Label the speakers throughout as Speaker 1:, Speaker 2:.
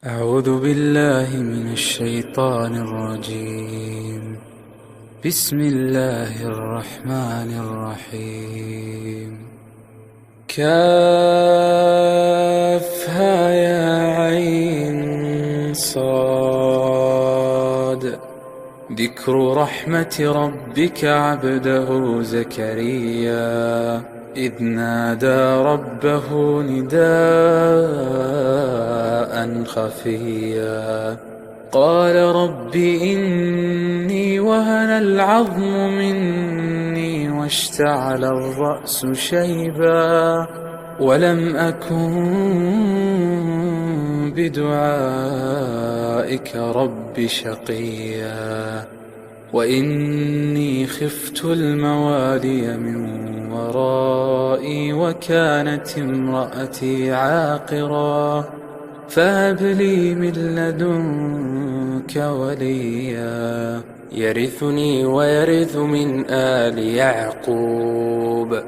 Speaker 1: أعوذ بالله من الشيطان الرجيم. بسم الله الرحمن الرحيم. كافها يا عين صاد. ذكر رحمة ربك عبده زكريا إذ نادى ربه نداء خفيا قال رب إني وهن العظم مني واشتعل الرأس شيبا ولم أكن بدعائك رب شقيا وإني خفت الموالي من ورائي وكانت امرأتي عاقرا فهب لي من لدنك وليا يرثني ويرث من آل يعقوب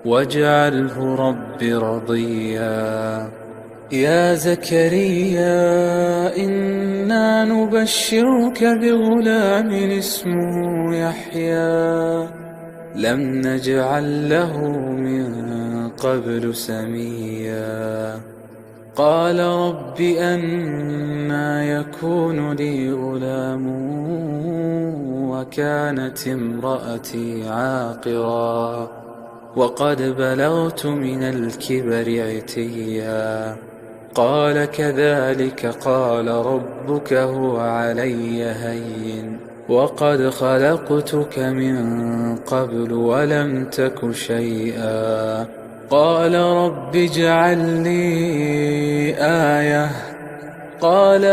Speaker 1: واجعله رب رضيا. يا زكريا إنا نبشرك بغلام اسمه يحيى لم نجعل له من قبل سميا قال رب أنى يكون لي غلام وكانت امرأتي عاقرا وقد بلغت من الكبر عتيا قال كذلك قال ربك هو علي هين وقد خلقتك من قبل ولم تك شيئا قال رب اجعل لي آية قال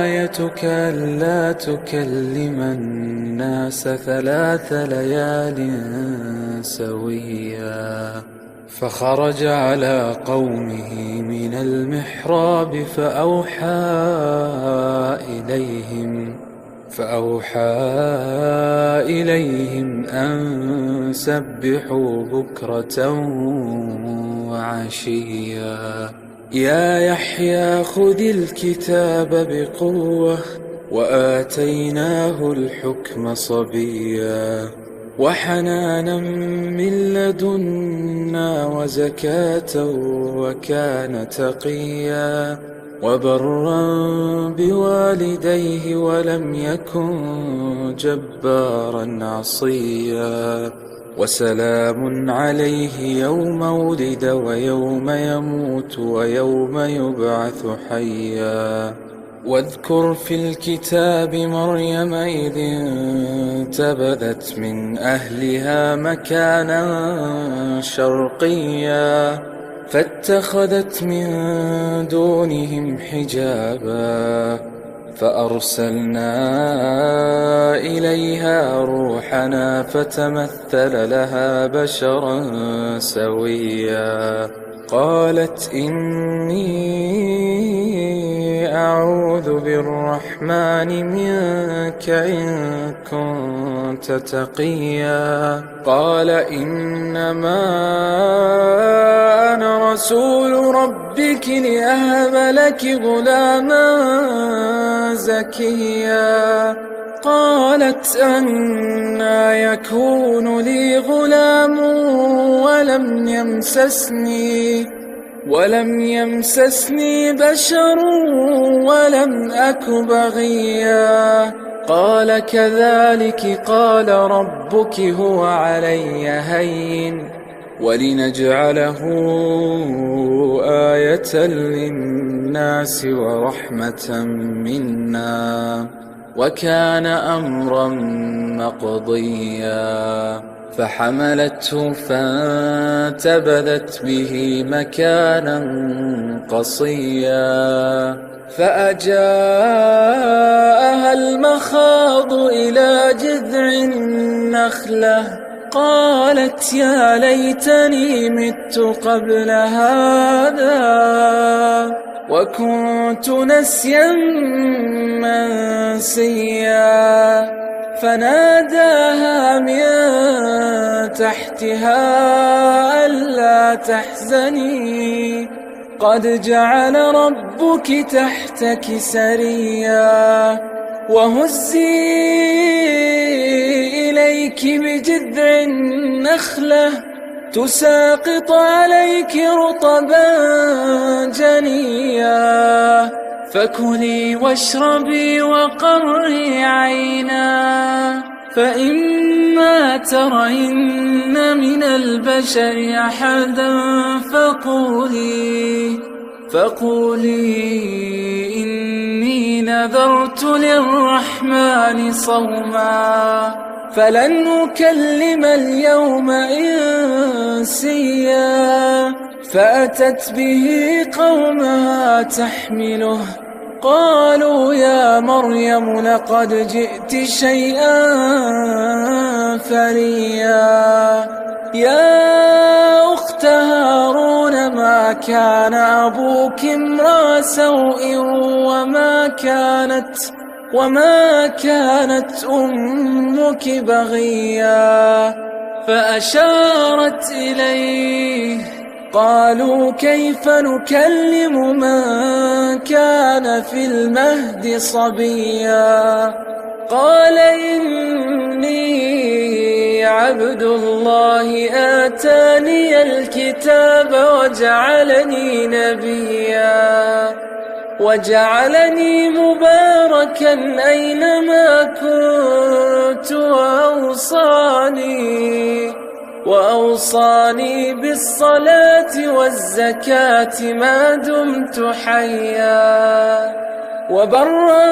Speaker 1: آيتك ألا تكلم الناس 3 ليال سويا فخرج على قومه من المحراب فأوحى إليهم أن سبحوا بكرة وعشيا يا يحيى خذ الكتاب بقوة وآتيناه الحكم صبيا وحنانا من لدنا وزكاة وكان تقيا وبرا بوالديه ولم يكن جبارا عصيا وسلام عليه يوم ولد ويوم يموت ويوم يبعث حيا واذكر في الكتاب مريم إذ انتبذت من أهلها مكانا شرقيا فاتخذت من دونهم حجابا فأرسلنا إليها روحنا فتمثل لها بشرا سويا قالت إني أعوذ بالرحمن منك إن كنت تقيا قال إنما أنا رسول ربك لأهب لك غلاما زكيا قالت أنى يكون لي غلام ولم يمسسني بشر ولم أك بغيا قال كذلك قال ربك هو علي هين ولنجعله آية للناس ورحمة منا وكان أمرا مقضيا فحملته فانتبذت به مكانا قصيا فأجاءها المخاض إلى جذع النخلة قالت يا ليتني مت قبل هذا وكنت نسيا منسيا فناداها من تحتها ألا تحزني قد جعل ربك تحتك سريا وهزي إليك بجذع النخلة تساقط عليك رطبا جنيا فكلي واشربي وقري عينا فإما ترين من البشر أحدا فقولي إني نذرت للرحمن صوما فلن أكلم اليوم إنسيا فأتت به قومها تحمله قالوا يا مريم لقد جئت شيئا فريا يا أخت هارون ما كان أبوك امرأ سوء وما كانت أمك بغيا فأشارت إليه قالوا كيف نكلم من كان في المهد صبيا قال إني عبد الله آتاني الكتاب وجعلني نبيا وجعلني مباركا أينما كنت وأوصاني بالصلاة والزكاة ما دمت حيا وبرا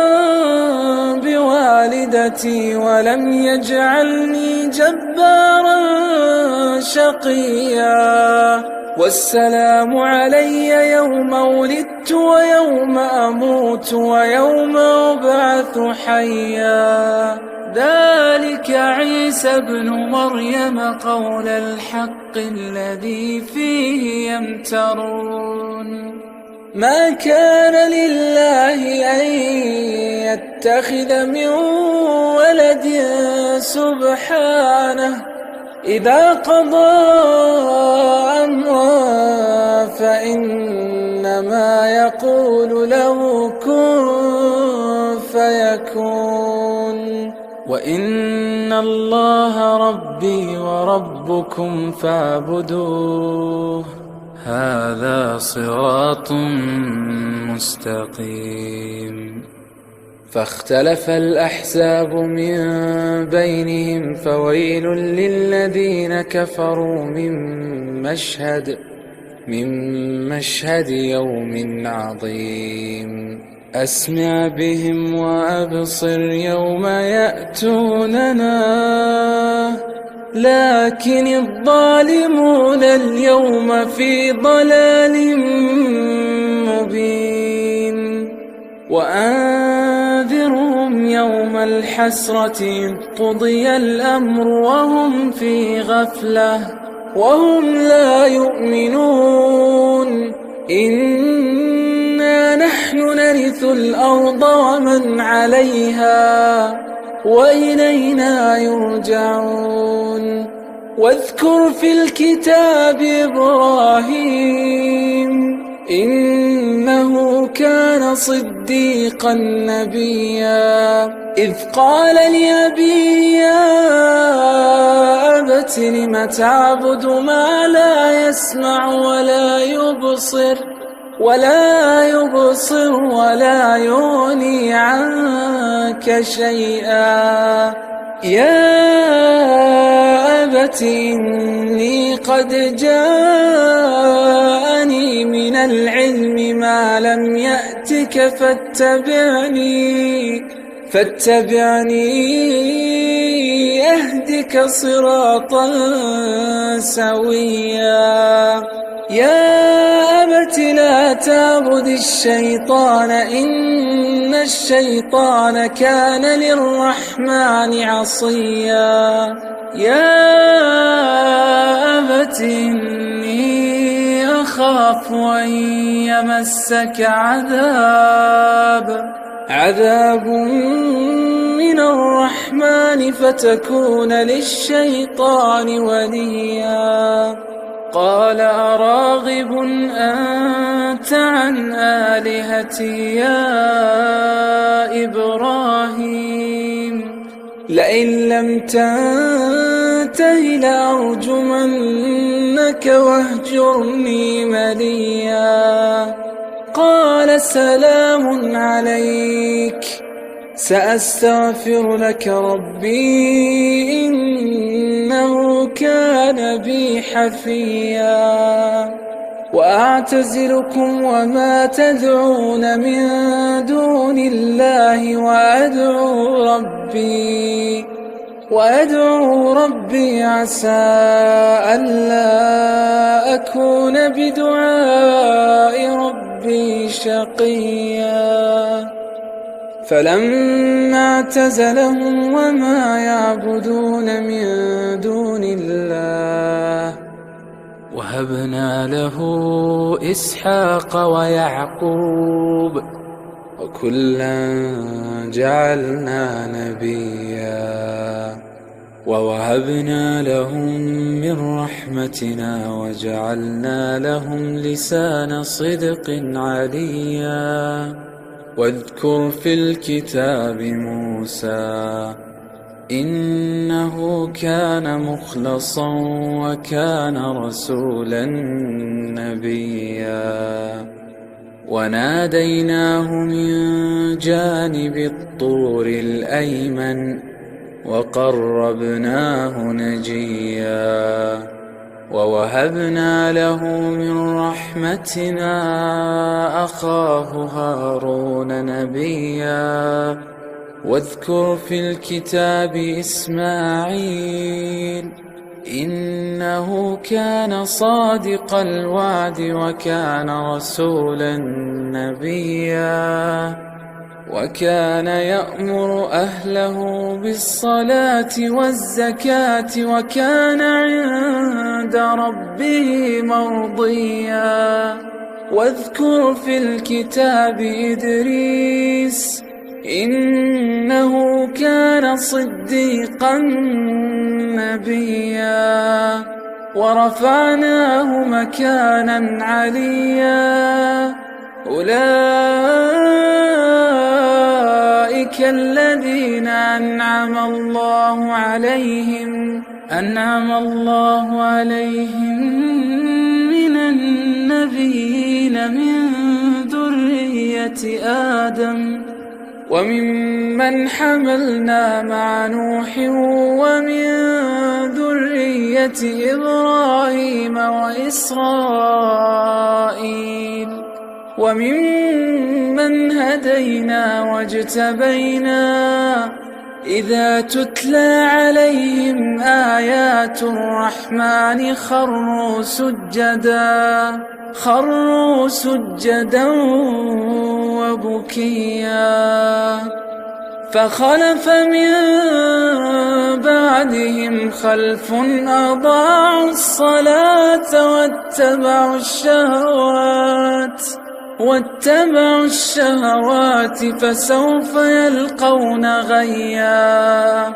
Speaker 1: بوالدتي ولم يجعلني جبارا شقيا والسلام علي يوم ولدت ويوم أموت ويوم أبعث حيا ذلك عيسى ابن مريم قول الحق الذي فيه يمترون ما كان لله أن يتخذ من ولد سبحانه إذا قضى أمرا فإنما يقول له كن فيكون وإن الله ربي وربكم فاعبدوه هذا صراط مستقيم فاختلف الأحزاب من بينهم فويل للذين كفروا من مشهد يوم عظيم أسمع بهم وأبصر يوم يأتوننا لكن الظالمون اليوم في ضلال مبين وأنذرهم يوم الحسرة إذ قضي الأمر وهم في غفلة وهم لا يؤمنون إنا نحن نرث الأرض ومن عليها وإلينا يرجعون واذكر في الكتاب إبراهيم إنه كان صديقا نبيا إذ قال لأبيه يا أبت لم تعبد ما لا يسمع ولا يبصر ولا يغني عنك شيئا يا أبت إني قد جاءني من العلم ما لم يأتك فاتبعني أهدك صراطا سويا يا أبت لا تعبد الشيطان إن الشيطان كان للرحمن عصيا يا أبت إني أخاف أن يمسك عذاب من الرحمن فتكون للشيطان وليا قال أراغب أنت عن آلهتي يا إبراهيم لئن لم تنته لأرجمنك واهجرني مليا قال سلام عليك سأستغفر لك ربي إنه كان بي حفيا وأعتزلكم وما تدعون من دون الله وأدعو ربي عسى ألا أكون بدعاء ربي شقيا فلما اعتزلهم وما يعبدون من دون الله وهبنا له إسحاق ويعقوب وكلا جعلنا نبيا ووهبنا لهم من رحمتنا وجعلنا لهم لسان صدق عليا واذكر في الكتاب موسى إنه كان مخلصا وكان رسولا نبيا وناديناه من جانب الطور الأيمن وقربناه نجيا ووهبنا له من رحمتنا أخاه هارون نبيا واذكر في الكتاب إسماعيل إنه كان صادق الوعد وكان رسولا نبيا وكان يأمر أهله بالصلاة والزكاة وكان عند ربه مرضيا واذكر في الكتاب إدريس إنه كان صديقا نبيا ورفعناه مكانا عليا أولئك الذين أنعم الله عليهم من النبيين من ذرية آدم وممن حملنا مع نوح ومن ذرية إبراهيم وإسرائيل وممن هدينا واجتبينا إذا تتلى عليهم آيات الرحمن خروا سجدا وبكيا فخلف من بعدهم خلف أضاعوا الصلاة واتبعوا الشهوات فسوف يلقون غيا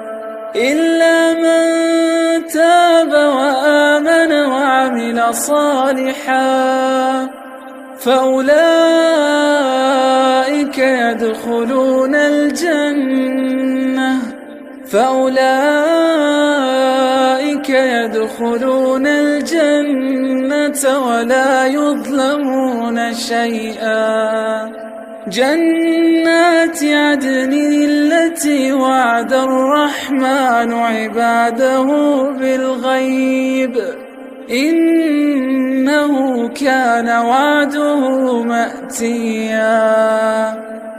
Speaker 1: إلا من تاب وآمن وعمل صالحا فأولئك يدخلون الجنة ولا يظلمون شيئا جنات عدن التي وعد الرحمن عباده بالغيب إنه كان وعده مأتيا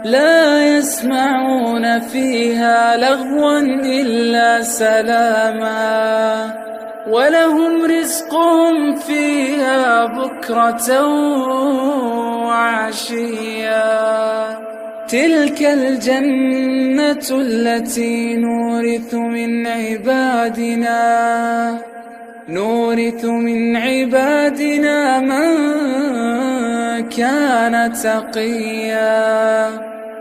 Speaker 1: لا يسمعون فيها لغوا إلا سلاما ولهم رزقهم فيها بكرة وعشيا تلك الجنة التي نورث من عبادنا من كان تقيا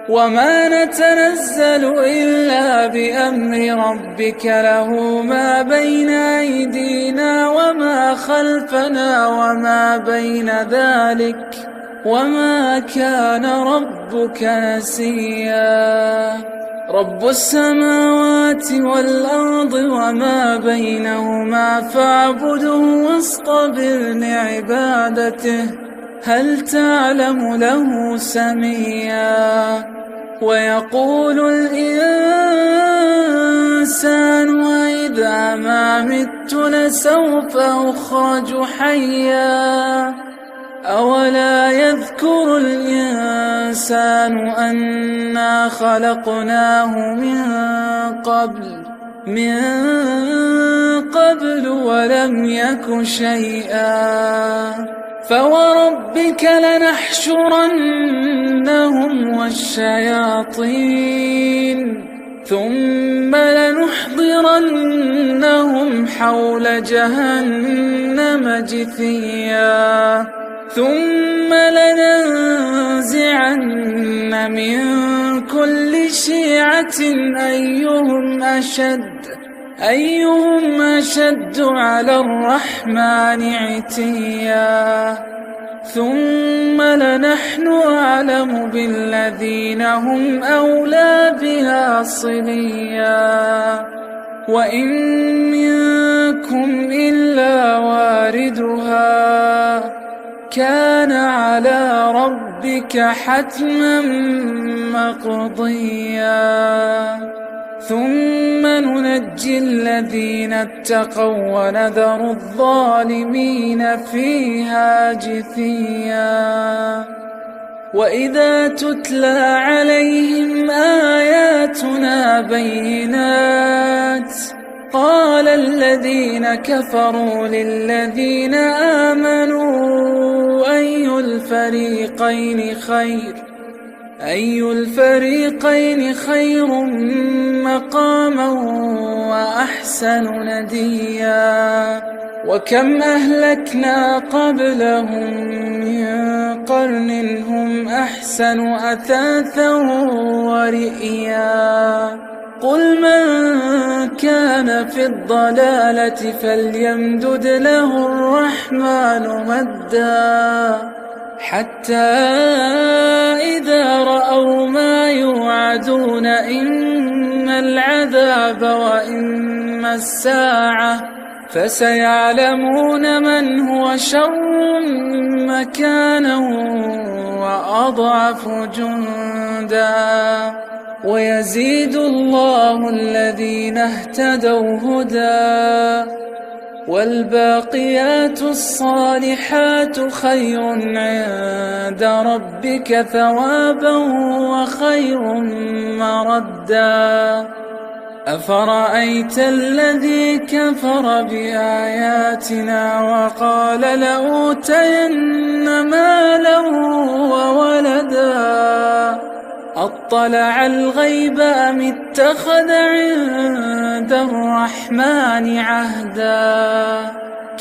Speaker 1: وما نتنزل إلا بأمر ربك له ما بين أيدينا وما خلفنا وما بين ذلك وما كان ربك نسيا رب السماوات والأرض وما بينهما فاعبده واصطبر لعبادته هل تعلم له سميا ويقول الإنسان أإذا ما مت لسوف أخرج حيا أولا يذكر الإنسان أنا خلقناه من قبل ولم يك شيئا فوربك لنحشرنهم والشياطين ثم لنحضرنهم حول جهنم جثيا ثم لننزعن من كل شيعة أيهم أشد على الرحمن عتيا ثم لنحن أعلم بالذين هم أولى بها صليا وإن منكم إلا واردها كان على ربك حتما مقضيا ثم ننجي الذين اتقوا ونذر الظالمين فيها جثيا وإذا تتلى عليهم آياتنا بينات قال الذين كفروا للذين آمنوا أي الفريقين خير مقاما وأحسن نديا وكم أهلكنا قبلهم من قرن هم أحسن أثاثا ورئيا قل من كان في الضلالة فليمدد له الرحمن مدا حتى إذا رأوا ما يوعدون إما العذاب وإما الساعة فسيعلمون من هو شر مكانا وأضعف جندا ويزيد الله الذين اهتدوا هدى والباقيات الصالحات خير عند ربك ثوابا وخير مردا أفرأيت الذي كفر بآياتنا وقال لأوتين مالا وولدا أطلع الغيب أم اتخذ عند الرحمن عهدا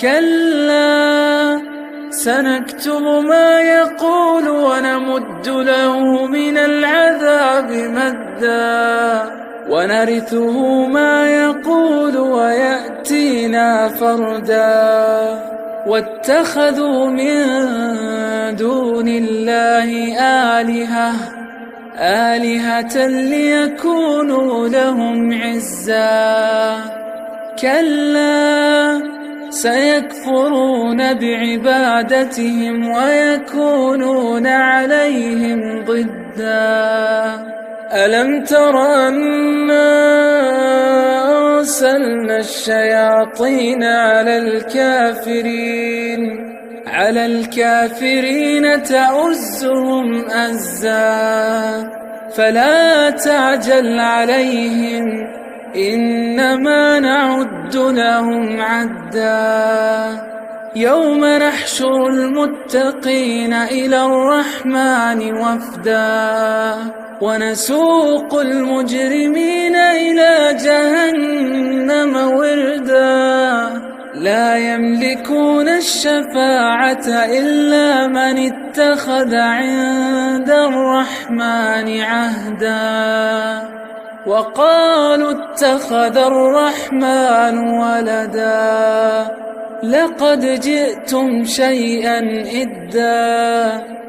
Speaker 1: كلا سنكتب ما يقول ونمد له من العذاب مدا ونرثه ما يقول ويأتينا فردا واتخذوا من دون الله آلهة ليكونوا لهم عزا كلا سيكفرون بعبادتهم ويكونون عليهم ضدا ألم تر أنا أرسلنا الشياطين على الكافرين تؤزهم أزا فلا تعجل عليهم إنما نعد لهم عدا يوم نحشر المتقين إلى الرحمن وفدا ونسوق المجرمين إلى جهنم وردا لا يملكون الشفاعة إلا من اتخذ عند الرحمن عهدا وقالوا اتخذ الرحمن ولدا لقد جئتم شيئا إدا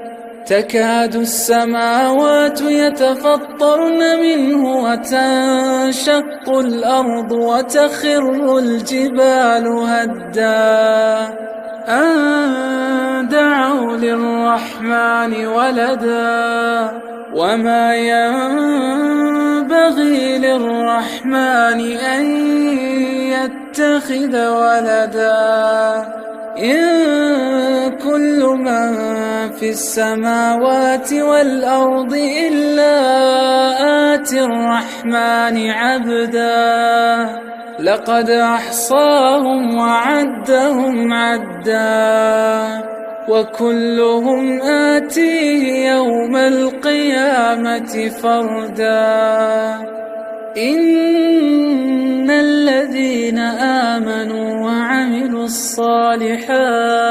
Speaker 1: تكاد السماوات يتفطرن منه وتنشق الأرض وتخر الجبال هدا أن دعوا للرحمن ولدا وما ينبغي للرحمن أن يتخذ ولدا إن كل من في السماوات والأرض إلا آتي الرحمن عبدا لقد أحصاهم وعدهم عدا وكلهم آتيه يوم القيامة فردا إن الذين آمنوا وعملوا الصالحات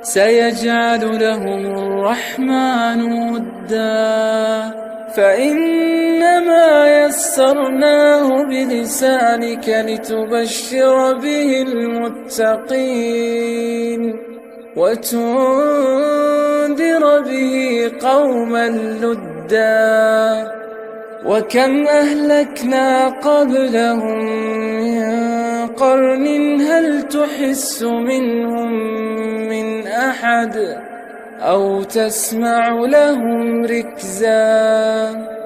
Speaker 1: سيجعل لهم الرحمن ودا فإنما يسرناه بلسانك لتبشر به المتقين وتنذر به قوما لدا وكم أهلكنا قبلهم من قرن هل تحس منهم من أحد أو تسمع لهم ركزا